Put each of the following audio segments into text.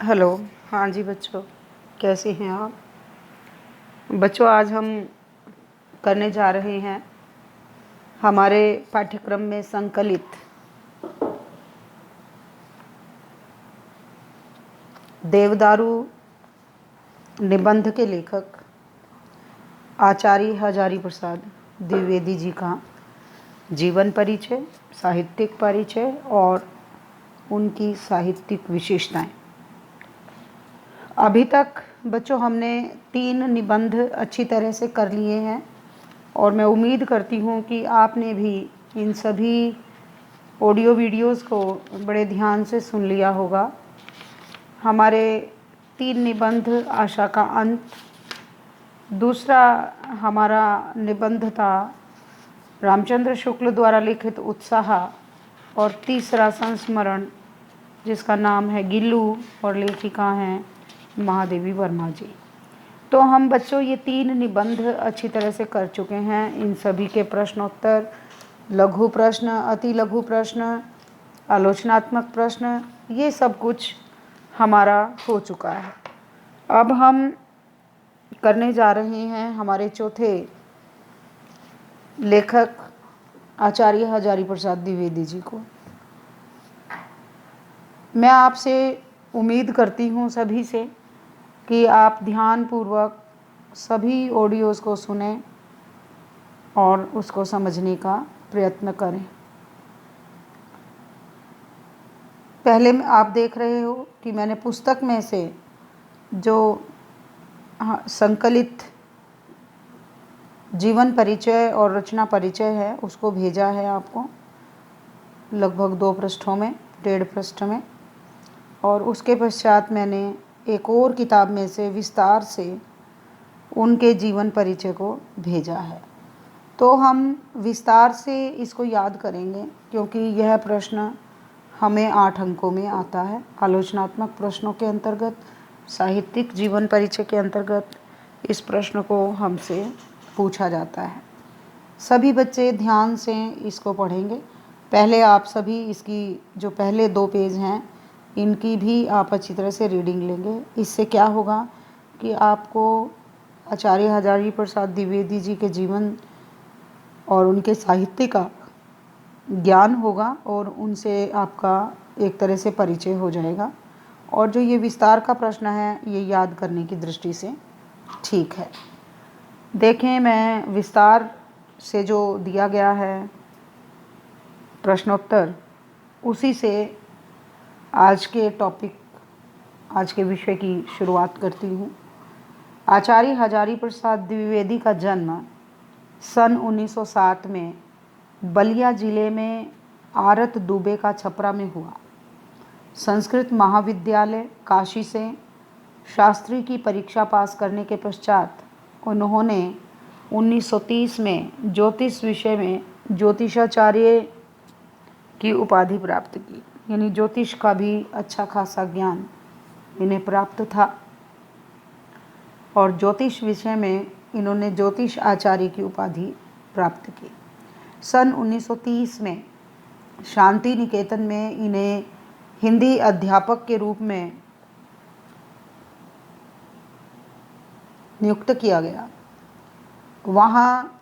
Hello. हाँ जी बच्चों, कैसे हैं आप? बच्चों, आज हम करने जा रहे हैं हमारे पाठ्यक्रम में संकलित देवदारू निबंध के लेखक आचार्य हजारी प्रसाद द्विवेदी जी का जीवन परिचय, साहित्यिक परिचय और उनकी साहित्यिक विशेषताएं। अभी तक बच्चों हमने 3 निबंध अच्छी तरह से कर लिए हैं और मैं उम्मीद करती हूँ कि आपने भी इन सभी ऑडियो वीडियोस को बड़े ध्यान से सुन लिया होगा। हमारे 3 निबंध आशा का अंत, दूसरा हमारा निबंध था रामचंद्र शुक्ल द्वारा लिखित उत्साह और तीसरा संस्मरण जिसका नाम है गिल्लू और लेखिका हैं महादेवी वर्मा जी। तो हम बच्चों ये 3 निबंध अच्छी तरह से कर चुके हैं। इन सभी के प्रश्नोत्तर, लघु प्रश्न, अति लघु प्रश्न, आलोचनात्मक प्रश्न, ये सब कुछ हमारा हो चुका है। अब हम करने जा रहे हैं हमारे चौथे लेखक आचार्य हजारी प्रसाद द्विवेदी जी को। मैं आपसे उम्मीद करती हूँ सभी से कि आप ध्यानपूर्वक सभी ऑडियोज़ को सुनें और उसको समझने का प्रयत्न करें। पहले आप देख रहे हो कि मैंने पुस्तक में से जो संकलित जीवन परिचय और रचना परिचय है उसको भेजा है आपको, लगभग 2 पृष्ठों में, 1.5 पृष्ठ में। और उसके पश्चात मैंने एक और किताब में से विस्तार से उनके जीवन परिचय को भेजा है। तो हम विस्तार से इसको याद करेंगे क्योंकि यह प्रश्न हमें 8 अंकों में आता है। आलोचनात्मक प्रश्नों के अंतर्गत, साहित्यिक जीवन परिचय के अंतर्गत इस प्रश्न को हमसे पूछा जाता है। सभी बच्चे ध्यान से इसको पढ़ेंगे। पहले आप सभी इसकी जो पहले 2 पेज हैं इनकी भी आप अच्छी तरह से रीडिंग लेंगे। इससे क्या होगा कि आपको आचार्य हजारी प्रसाद द्विवेदी जी के जीवन और उनके साहित्य का ज्ञान होगा और उनसे आपका एक तरह से परिचय हो जाएगा। और जो ये विस्तार का प्रश्न है ये याद करने की दृष्टि से ठीक है। देखें, मैं विस्तार से जो दिया गया है प्रश्नोत्तर, उसी से आज के टॉपिक, आज के विषय की शुरुआत करती हूँ। आचार्य हजारी प्रसाद द्विवेदी का जन्म सन 1907 में बलिया जिले में आरत दुबे का छपरा में हुआ। संस्कृत महाविद्यालय काशी से शास्त्री की परीक्षा पास करने के पश्चात उन्होंने 1930 में ज्योतिष विषय में ज्योतिषाचार्य की उपाधि प्राप्त की, यानी ज्योतिष का भी अच्छा खासा ज्ञान इन्हें प्राप्त था और ज्योतिष विषय में इन्होंने ज्योतिष आचार्य की उपाधि प्राप्त की। सन 1930 में शांति निकेतन में इन्हें हिंदी अध्यापक के रूप में नियुक्त किया गया। वहाँ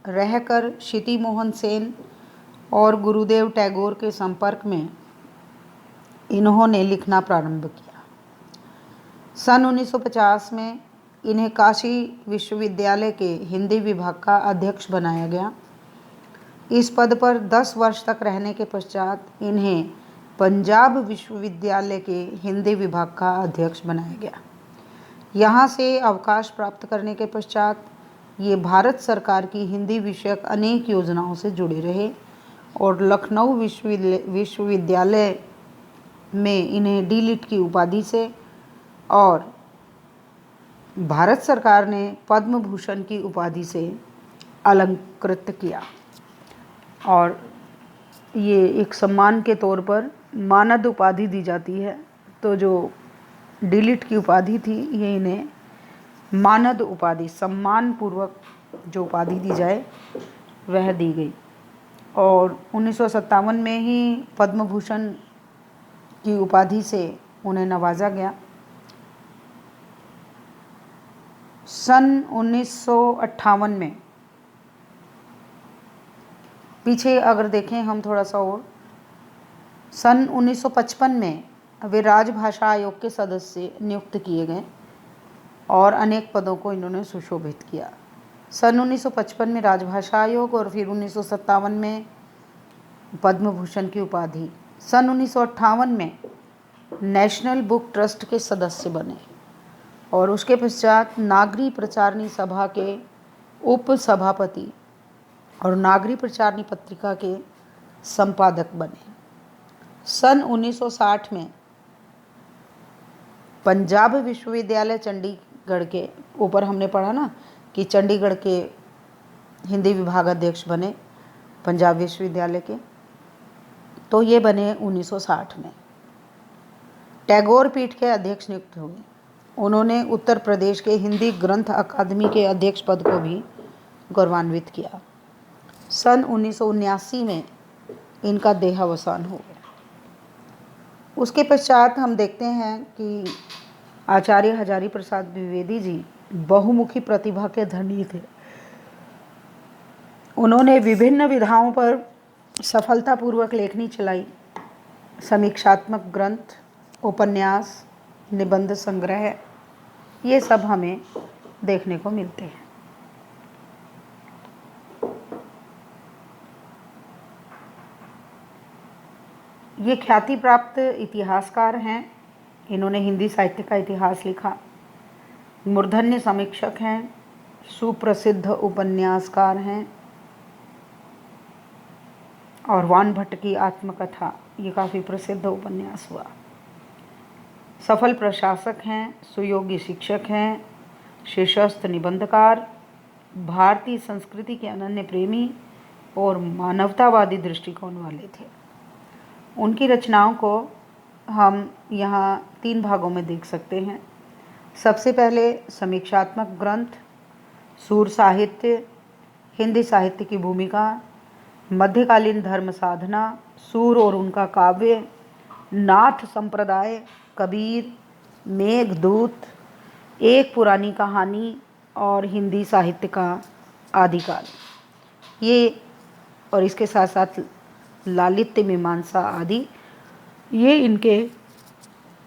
रहकर क्षिति मोहन सेन और गुरुदेव टैगोर के संपर्क में इन्होंने लिखना प्रारंभ किया। सन 1950 में इन्हें काशी विश्वविद्यालय के हिंदी विभाग का अध्यक्ष बनाया गया। इस पद पर 10 वर्ष तक रहने के पश्चात इन्हें पंजाब विश्वविद्यालय के हिंदी विभाग का अध्यक्ष बनाया गया। यहाँ से अवकाश प्राप्त करने के पश्चात ये भारत सरकार की हिंदी विषयक अनेक योजनाओं से जुड़े रहे और लखनऊ विश्वविद्यालय में इन्हें डी.लिट की उपाधि से और भारत सरकार ने पद्म भूषण की उपाधि से अलंकृत किया। और ये एक सम्मान के तौर पर मानद उपाधि दी जाती है। तो जो डी.लिट की उपाधि थी ये इन्हें मानद उपाधि, सम्मान पूर्वक जो उपाधि दी जाए वह दी गई। और 1957 में ही पद्म भूषण की उपाधि से उन्हें नवाजा गया। सन 1958 में, पीछे अगर देखें हम थोड़ा सा और, सन 1955 में वे राजभाषा आयोग के सदस्य नियुक्त किए गए और अनेक पदों को इन्होंने सुशोभित किया। सन 1955 में राजभाषा आयोग और फिर 1957 में पद्म भूषण की उपाधि। सन 1958 में नेशनल बुक ट्रस्ट के सदस्य बने और उसके पश्चात नागरी प्रचारणी सभा के उप सभापति और नागरी प्रचारणी पत्रिका के संपादक बने। सन 1960 में पंजाब विश्वविद्यालय चंडीगढ़ के ऊपर हमने पढ़ा ना कि चंडीगढ़ के हिंदी विभाग अध्यक्ष बने पंजाब विश्वविद्यालय के, तो ये बने 1960 में। टैगोर पीठ के अध्यक्ष नियुक्त हुए। उन्होंने उत्तर प्रदेश के हिंदी ग्रंथ अकादमी के अध्यक्ष पद को भी गौरवान्वित किया। सन 1979 में इनका देहावसान हो गया। उसके पश्चात हम देखते हैं कि आचार्य हजारी प्रसाद द्विवेदी जी बहुमुखी प्रतिभा के धनी थे। उन्होंने विभिन्न विधाओं पर सफलतापूर्वक लेखनी चलाई। समीक्षात्मक ग्रंथ, उपन्यास, निबंध संग्रह, ये सब हमें देखने को मिलते हैं। ये ख्याति प्राप्त इतिहासकार हैं। इन्होंने हिंदी साहित्य का इतिहास लिखा। मूर्धन्य समीक्षक हैं, सुप्रसिद्ध उपन्यासकार हैं और वान भट्ट की आत्मकथा ये काफ़ी प्रसिद्ध उपन्यास हुआ। सफल प्रशासक हैं, सुयोग्य शिक्षक हैं, शीर्षस्थ निबंधकार, भारतीय संस्कृति के अनन्य प्रेमी और मानवतावादी दृष्टिकोण वाले थे। उनकी रचनाओं को हम यहाँ 3 भागों में देख सकते हैं। सबसे पहले समीक्षात्मक ग्रंथ, सूर साहित्य, हिंदी साहित्य की भूमिका, मध्यकालीन धर्म साधना, सूर और उनका काव्य, नाथ संप्रदाय, कबीर, मेघदूत, एक पुरानी कहानी और हिंदी साहित्य का आदिकाल, ये और इसके साथ साथ लालित्य मीमांसा आदि, ये इनके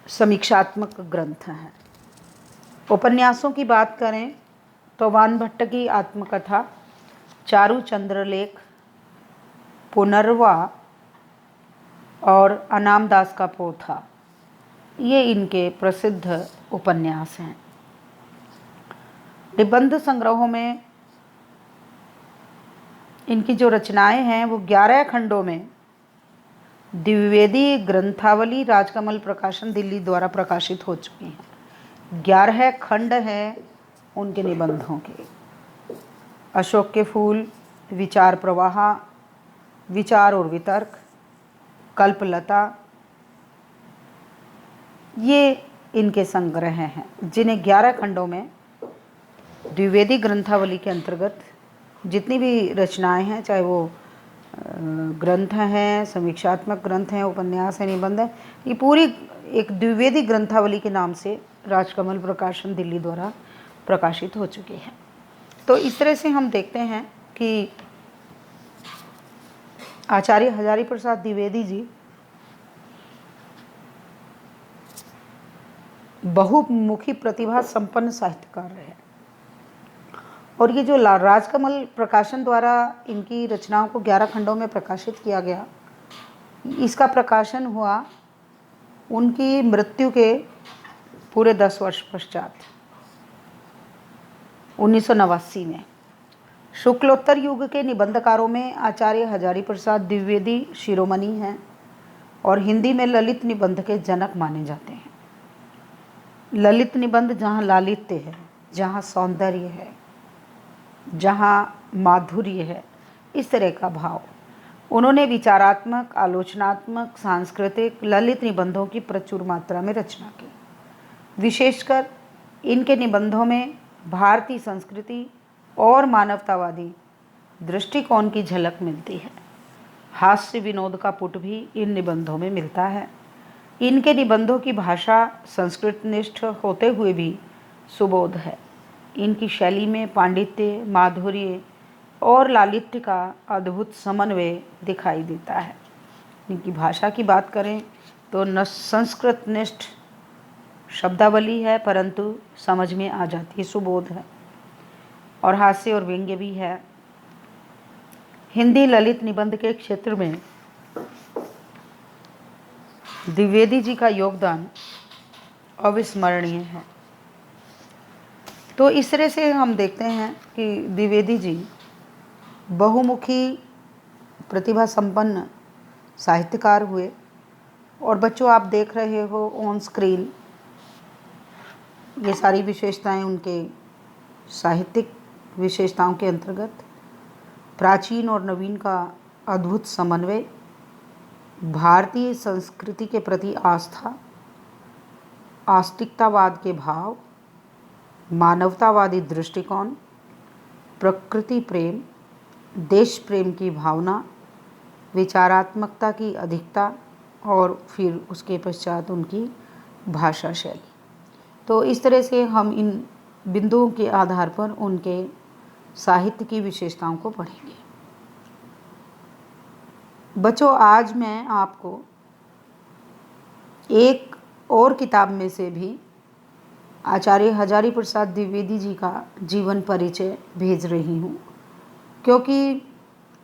समीक्षात्मक ग्रंथ हैं। उपन्यासों की बात करें तो वान भट्ट की आत्मकथा, चारु चंद्रलेख, पुनर्वा और अनाम दास का पोथा, ये इनके प्रसिद्ध उपन्यास हैं। निबंध संग्रहों में इनकी जो रचनाएं हैं वो 11 खंडों में द्विवेदी ग्रंथावली राजकमल प्रकाशन दिल्ली द्वारा प्रकाशित हो चुकी हैं। 11 खंड हैं उनके निबंधों के। अशोक के फूल, विचार प्रवाह, विचार और वितर्क, कल्पलता, ये इनके संग्रह हैं जिन्हें 11 खंडों में द्विवेदी ग्रंथावली के अंतर्गत जितनी भी रचनाएं हैं, चाहे वो ग्रंथ हैं, समीक्षात्मक ग्रंथ हैं, उपन्यास हैं, निबंध हैं, ये पूरी एक द्विवेदी ग्रंथावली के नाम से राजकमल प्रकाशन दिल्ली द्वारा प्रकाशित हो चुकी है। तो इस तरह से हम देखते हैं कि आचार्य हजारी प्रसाद द्विवेदी जी बहुमुखी प्रतिभा संपन्न साहित्यकार रहे और ये जो राजकमल प्रकाशन द्वारा इनकी रचनाओं को 11 खंडों में प्रकाशित किया गया, इसका प्रकाशन हुआ उनकी मृत्यु के पूरे 10 वर्ष पश्चात 1989 में। शुक्लोत्तर युग के निबंधकारों में आचार्य हजारी प्रसाद द्विवेदी शिरोमणि हैं और हिंदी में ललित निबंध के जनक माने जाते हैं। ललित निबंध जहाँ लालित्य है, जहाँ सौंदर्य है, जहाँ माधुर्य है, इस तरह का भाव। उन्होंने विचारात्मक, आलोचनात्मक, सांस्कृतिक ललित निबंधों की प्रचुर मात्रा में रचना की। विशेषकर इनके निबंधों में भारतीय संस्कृति और मानवतावादी दृष्टिकोण की झलक मिलती है। हास्य विनोद का पुट भी इन निबंधों में मिलता है। इनके निबंधों की भाषा संस्कृतनिष्ठ होते हुए भी सुबोध है। इनकी शैली में पांडित्य, माधुर्य और लालित्य का अद्भुत समन्वय दिखाई देता है। इनकी भाषा की बात करें तो न संस्कृत निष्ठ शब्दावली है, परंतु समझ में आ जाती है, सुबोध है, और हास्य और व्यंग्य भी है। हिंदी ललित निबंध के क्षेत्र में द्विवेदी जी का योगदान अविस्मरणीय है। तो इस तरह से हम देखते हैं कि द्विवेदी जी बहुमुखी प्रतिभा संपन्न साहित्यकार हुए। और बच्चों, आप देख रहे हो ऑन स्क्रीन ये सारी विशेषताएं उनके साहित्यिक विशेषताओं के अंतर्गत प्राचीन और नवीन का अद्भुत समन्वय, भारतीय संस्कृति के प्रति आस्था, आस्तिकतावाद के भाव, मानवतावादी दृष्टिकोण, प्रकृति प्रेम, देश प्रेम की भावना, विचारात्मकता की अधिकता और फिर उसके पश्चात उनकी भाषा शैली। तो इस तरह से हम इन बिंदुओं के आधार पर उनके साहित्य की विशेषताओं को पढ़ेंगे। बच्चों, आज मैं आपको एक और किताब में से भी आचार्य हजारी प्रसाद द्विवेदी जी का जीवन परिचय भेज रही हूँ, क्योंकि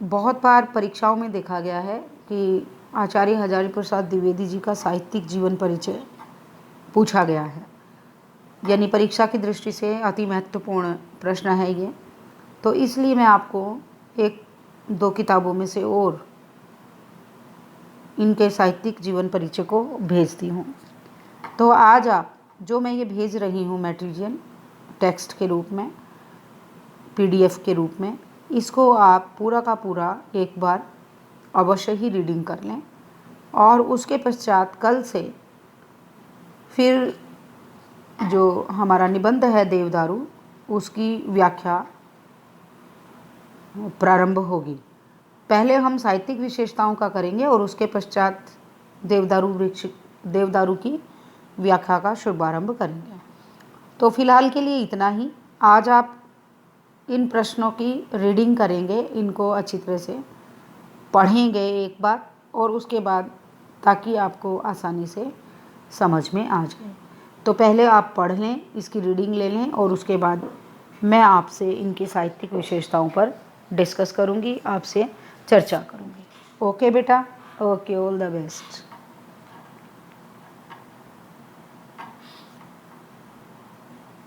बहुत बार परीक्षाओं में देखा गया है कि आचार्य हजारी प्रसाद द्विवेदी जी का साहित्यिक जीवन परिचय पूछा गया है, यानी परीक्षा की दृष्टि से अति महत्वपूर्ण प्रश्न है ये। तो इसलिए मैं आपको एक दो किताबों में से और इनके साहित्यिक जीवन परिचय को भेजती हूँ। तो आज आप जो मैं ये भेज रही हूँ मटेरियल टेक्स्ट के रूप में, PDF के रूप में, इसको आप पूरा का पूरा एक बार अवश्य ही रीडिंग कर लें, और उसके पश्चात कल से फिर जो हमारा निबंध है देवदारू, उसकी व्याख्या प्रारंभ होगी। पहले हम साहित्यिक विशेषताओं का करेंगे और उसके पश्चात देवदारू की व्याख्या का शुभारंभ करेंगे। तो फिलहाल के लिए इतना ही। आज आप इन प्रश्नों की रीडिंग करेंगे, इनको अच्छी तरह से पढ़ेंगे एक बार, और उसके बाद ताकि आपको आसानी से समझ में आ जाए। तो पहले आप पढ़ लें, इसकी रीडिंग ले लें, और उसके बाद मैं आपसे इनकी साहित्यिक विशेषताओं पर डिस्कस करूंगी, आपसे चर्चा करूंगी। ओके बेटा, ओके, ऑल द बेस्ट।